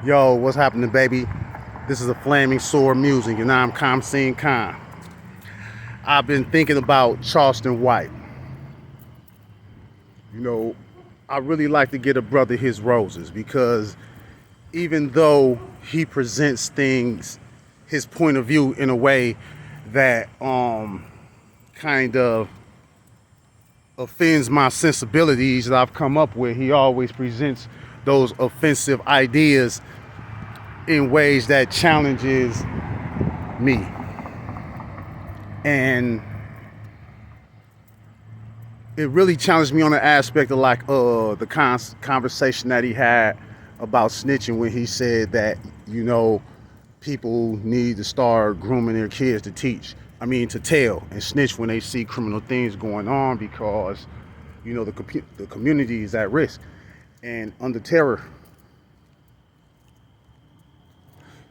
Yo, what's happening, baby? This is a Flaming Sword Music, and I'm Kamseen Khan. I've been thinking about Charleston White. You know, I really like to get a brother his roses because even though he presents things, his point of view in a way that kind of offends my sensibilities that I've come up with, he always presents those offensive ideas in ways that challenges me. And it really challenged me on the aspect of like the conversation that he had about snitching when he said that, people need to start grooming their kids to to tell and snitch when they see criminal things going on because, the community is at risk and under terror.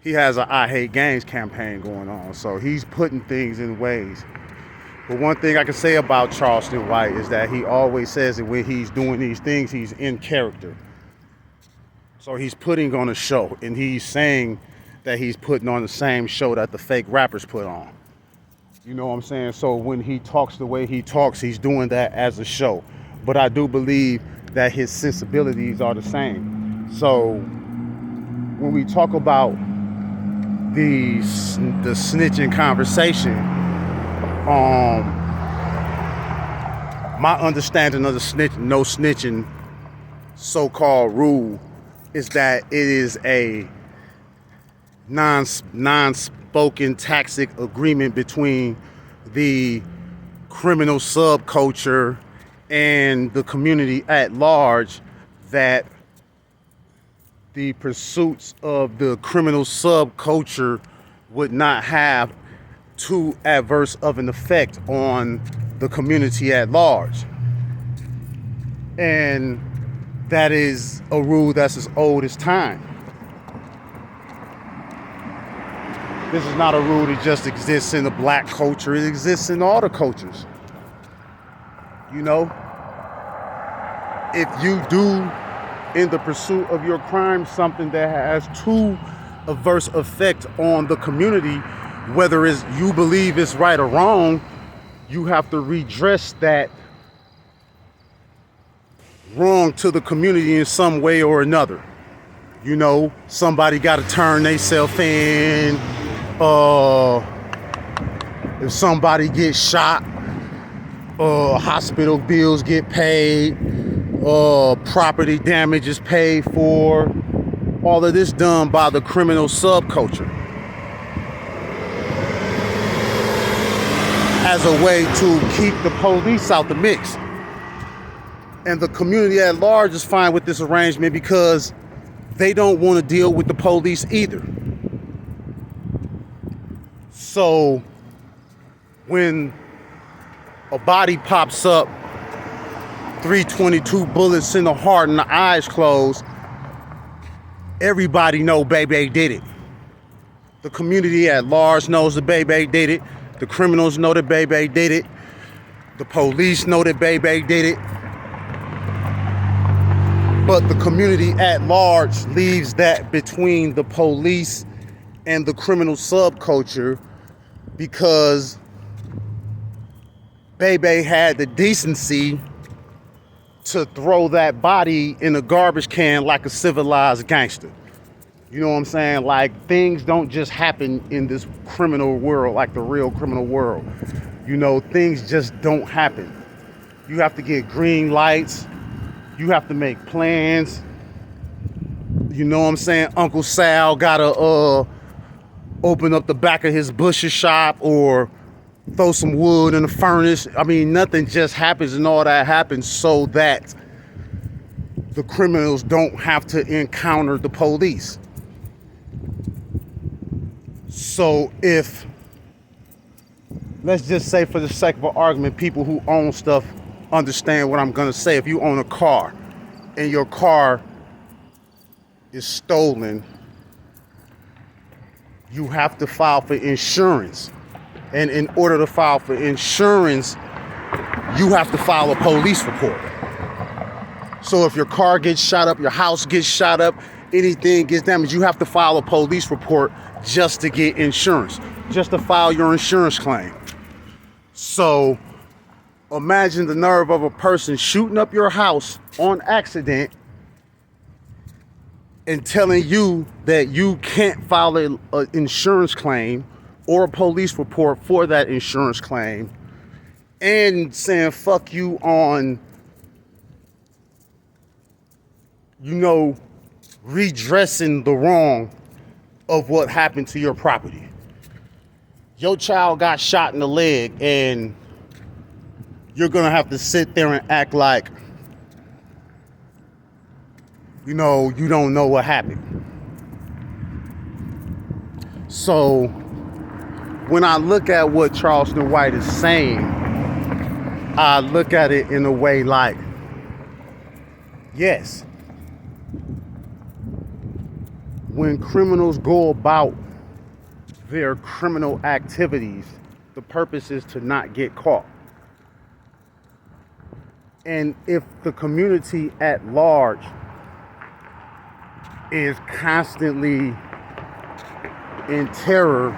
He has a I Hate Gangs campaign going on, so he's putting things in ways. But one thing I can say about Charleston White is that he always says that when he's doing these things, he's in character. So he's putting on a show, and he's saying that he's putting on the same show that the fake rappers put on. You know what I'm saying? So when he talks the way he talks, he's doing that as a show. But I do believe that his sensibilities are the same. So when we talk about the snitching conversation, my understanding of the no snitching so-called rule is that it is a non-spoken tacit agreement between the criminal subculture and the community at large that the pursuits of the criminal subculture would not have too adverse of an effect on the community at large. And that is a rule that's as old as time. This is not a rule that just exists in the black culture. It exists in all the cultures. If you do in the pursuit of your crime something that has too adverse effect on the community, whether it's you believe it's right or wrong, you have to redress that wrong to the community in some way or another. Somebody got to turn themselves in. If somebody gets shot, hospital bills get paid, property damage is paid for. All of this done by the criminal subculture as a way to keep the police out the mix. And the community at large is fine with this arrangement because they don't want to deal with the police either. So when a body pops up, 322 bullets in the heart and the eyes closed, everybody know Bebe did it. The community at large knows that Bebe did it. The criminals know that Bebe did it. The police know that Bebe did it. But the community at large leaves that between the police and the criminal subculture because Bebe had the decency to throw that body in a garbage can like a civilized gangster. You know what I'm saying? Like, things don't just happen in this criminal world, like the real criminal world. Things just don't happen. You have to get green lights. You have to make plans. You know what I'm saying? Uncle Sal gotta open up the back of his butcher shop or throw some wood in the furnace. Nothing just happens, and all that happens so that the criminals don't have to encounter the police. So if, let's just say for the sake of an argument, people who own stuff understand what I'm gonna say. If you own a car and your car is stolen, you have to file for insurance. And in order to file for insurance, you have to file a police report. So if your car gets shot up, your house gets shot up, anything gets damaged, you have to file a police report just to get insurance, just to file your insurance claim. So imagine the nerve of a person shooting up your house on accident and telling you that you can't file an insurance claim or a police report for that insurance claim, and saying fuck you on, redressing the wrong of what happened to your property. Your child got shot in the leg and you're gonna have to sit there and act like, you don't know what happened. So when I look at what Charleston White is saying, I look at it in a way like, yes, when criminals go about their criminal activities, the purpose is to not get caught. And if the community at large is constantly in terror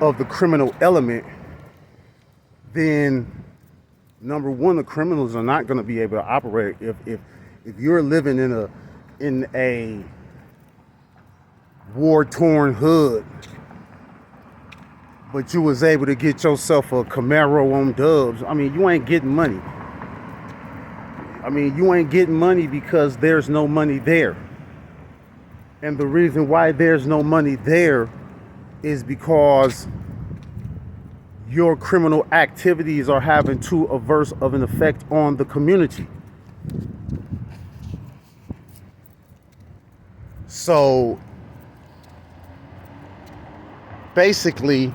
of the criminal element, then number one, the criminals are not going to be able to operate. If you're living in a war-torn hood, but you was able to get yourself a Camaro on dubs, I mean, you ain't getting money. You ain't getting money because there's no money there. And the reason why there's no money there is because your criminal activities are having too adverse of an effect on the community. So basically,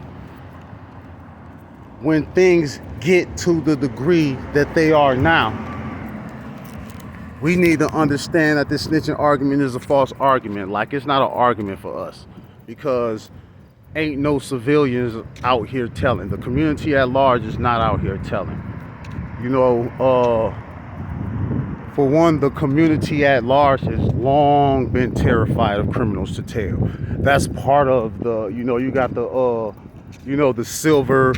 when things get to the degree that they are now, we need to understand that this snitching argument is a false argument. Like, it's not an argument for us, because ain't no civilians out here telling. The community at large is not out here telling. For one, the community at large has long been terrified of criminals to tell. That's part of the, you got the silver,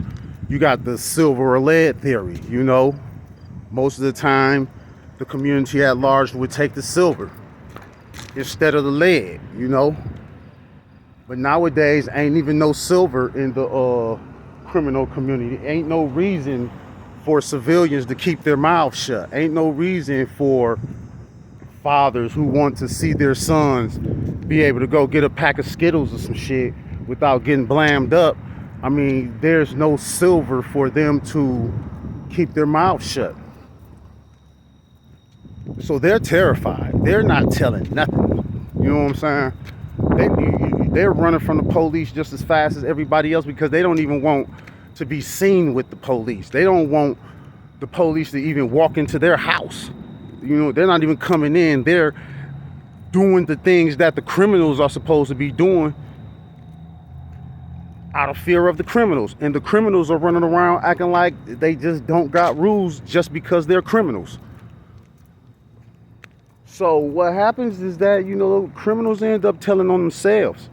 you got the silver or lead theory. Most of the time, the community at large would take the silver instead of the lead, But nowadays, ain't even no silver in the criminal community. Ain't no reason for civilians to keep their mouths shut. Ain't no reason for fathers who want to see their sons be able to go get a pack of Skittles or some shit without getting blammed up. There's no silver for them to keep their mouths shut. So they're terrified. They're not telling nothing. You know what I'm saying? They're running from the police just as fast as everybody else, because they don't even want to be seen with the police. They don't want the police to even walk into their house. They're not even coming in. They're doing the things that the criminals are supposed to be doing out of fear of the criminals. And the criminals are running around acting like they just don't got rules just because they're criminals. So what happens is that, criminals end up telling on themselves.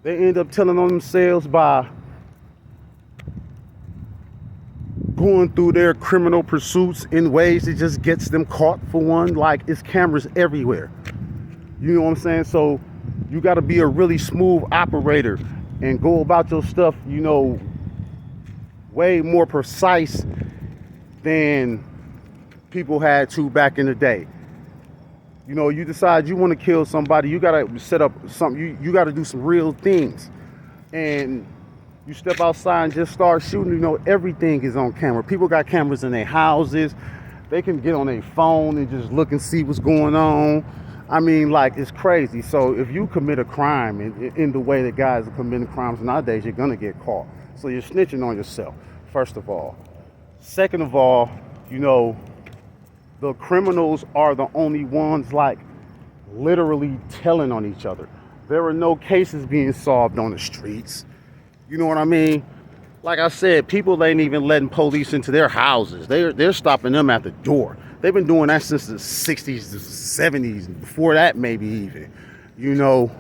They end up telling on themselves by going through their criminal pursuits in ways that just gets them caught. For one, like, it's cameras everywhere. You know what I'm saying? So you got to be a really smooth operator and go about your stuff, way more precise than people had to back in the day. You decide you want to kill somebody, you got to set up something, you got to do some real things. And you step outside and just start shooting, everything is on camera. People got cameras in their houses. They can get on their phone and just look and see what's going on. It's crazy. So if you commit a crime in the way that guys are committing crimes nowadays, you're going to get caught. So you're snitching on yourself, first of all. Second of all, the criminals are the only ones, like, literally telling on each other. There are no cases being solved on the streets. You know what I mean? Like I said, people ain't even letting police into their houses. They're stopping them at the door. They've been doing that since the 60s, the 70s, before that maybe even. You know,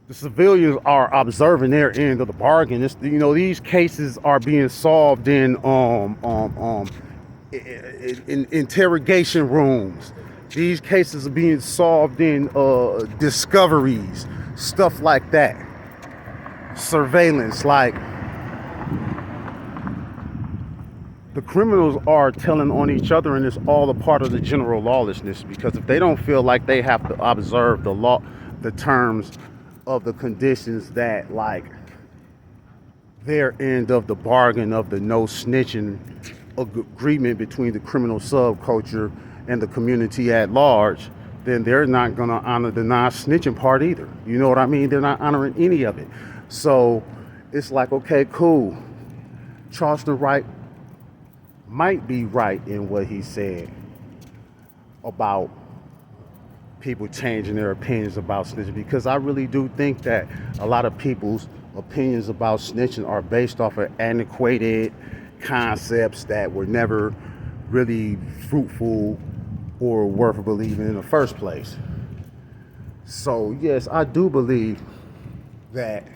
the civilians are observing their end of the bargain. You know, these cases are being solved in interrogation rooms. These cases are being solved in discoveries, stuff like that. Surveillance, like the criminals are telling on each other, and it's all a part of the general lawlessness, because if they don't feel like they have to observe the law, the terms of the conditions that, like, their end of the bargain of the no snitching agreement between the criminal subculture and the community at large, then they're not going to honor the non-snitching part either. You know what I mean? They're not honoring any of it. So it's like, okay, cool. Charleston Wright might be right in what he said about people changing their opinions about snitching, because I really do think that a lot of people's opinions about snitching are based off of antiquated concepts that were never really fruitful or worth believing in the first place. So yes, I do believe that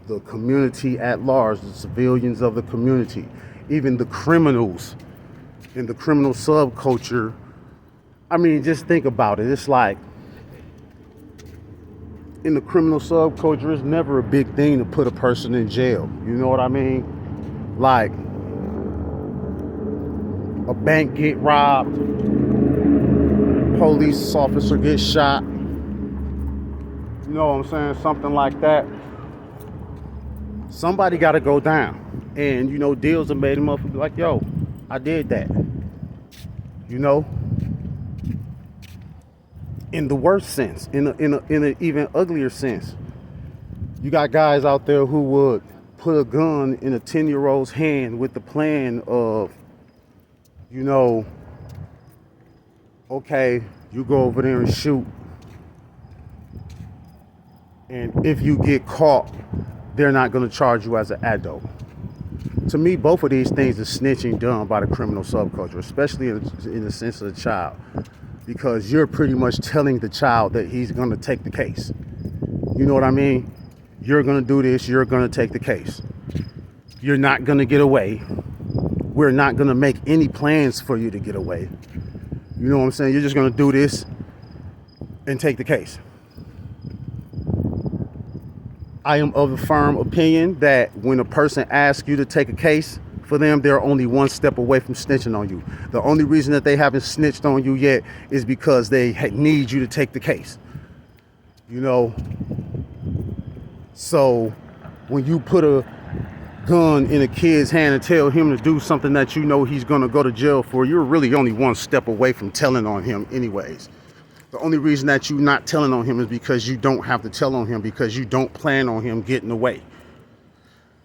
the community at large, the civilians of the community, even the criminals in the criminal subculture, I mean, just think about it. It's like, in the criminal subculture, it's never a big thing to put a person in jail. You know what I mean? Like, a bank get robbed, police officer gets shot. You know what I'm saying? Something like that. Somebody got to go down. And, you know, deals are made him up and be like, yo, I did that. You know? In the worst sense, in an even uglier sense. You got guys out there who would put a gun in a 10-year-old's hand with the plan of, you know, okay, you go over there and shoot. And if you get caught, they're not going to charge you as an adult. To me, both of these things are snitching done by the criminal subculture, especially in the sense of the child, because you're pretty much telling the child that he's going to take the case. You know what I mean? You're going to do this. You're going to take the case. You're not going to get away. We're not going to make any plans for you to get away. You know what I'm saying? You're just going to do this and take the case. I am of the firm opinion that when a person asks you to take a case for them, they're only one step away from snitching on you. The only reason that they haven't snitched on you yet is because they need you to take the case. You know? So when you put a gun in a kid's hand and tell him to do something that you know he's going to go to jail for, you're really only one step away from telling on him anyways. The only reason that you're not telling on him is because you don't have to tell on him, because you don't plan on him getting away.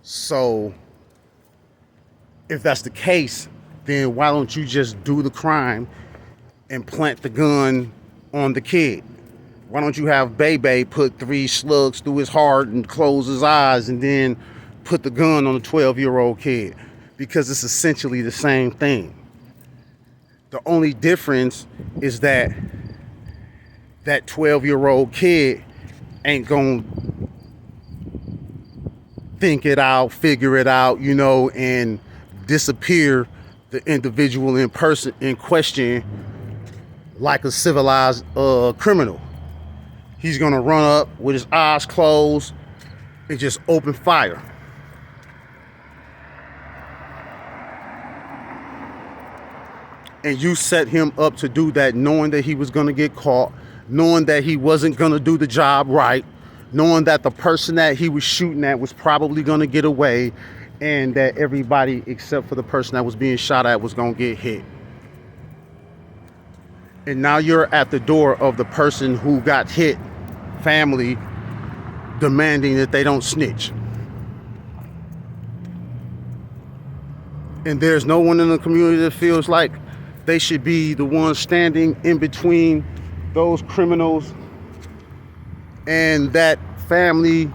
So if that's the case, then why don't you just do the crime and plant the gun on the kid? Why don't you have Bebe put 3 slugs through his heart and close his eyes and then put the gun on a 12-year-old kid? Because it's essentially the same thing. The only difference is that 12-year-old kid ain't gonna think it out, figure it out, you know, and disappear the individual in question like a civilized criminal. He's gonna run up with his eyes closed and just open fire. And you set him up to do that knowing that he was gonna get caught, knowing that he wasn't going to do the job right, knowing that the person that he was shooting at was probably going to get away, and that everybody except for the person that was being shot at was going to get hit. And now you're at the door of the person who got hit, family, demanding that they don't snitch. And there's no one in the community that feels like they should be the one standing in between those criminals and that family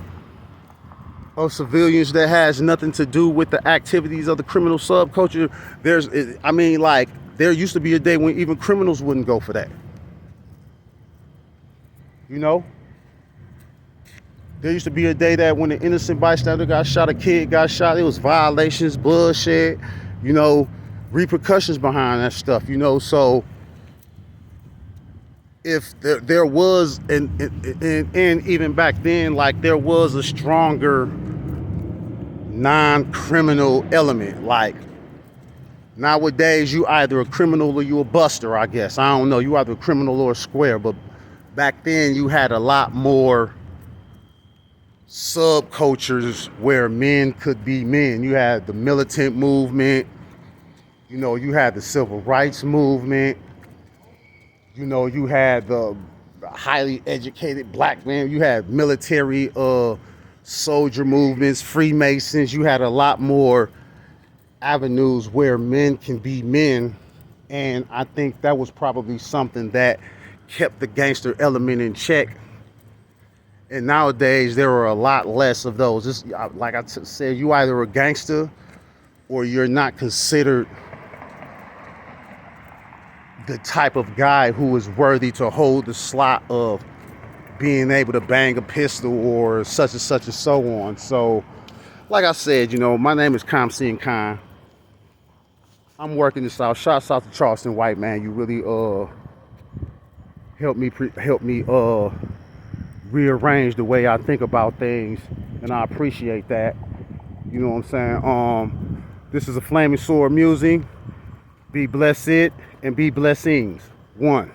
of civilians that has nothing to do with the activities of the criminal subculture. I mean, like, there used to be a day when even criminals wouldn't go for that. You know? There used to be a day that when an innocent bystander got shot, a kid got shot, it was violations, bloodshed, you know, repercussions behind that stuff, you know. So if there was, and even back then, like, there was a stronger non-criminal element. Like, nowadays, you either a criminal or you a buster, I guess. I don't know. You either a criminal or a square. But back then, you had a lot more subcultures where men could be men. You had the militant movement. You know, you had the civil rights movement. You know, you had the highly educated black man. You had military soldier movements, Freemasons. You had a lot more avenues where men can be men. And I think that was probably something that kept the gangster element in check. And nowadays, there are a lot less of those. Just like I said, you either a gangster or you're not considered the type of guy who is worthy to hold the slot of being able to bang a pistol or such and so on. So, like I said, you know, my name is Kamsi and Khan. I'm working this out. Shouts out to Charleston White, man. You really helped me rearrange the way I think about things, and I appreciate that. You know what I'm saying? This is a Flaming Sword Musing. Be blessed and be blessings. One.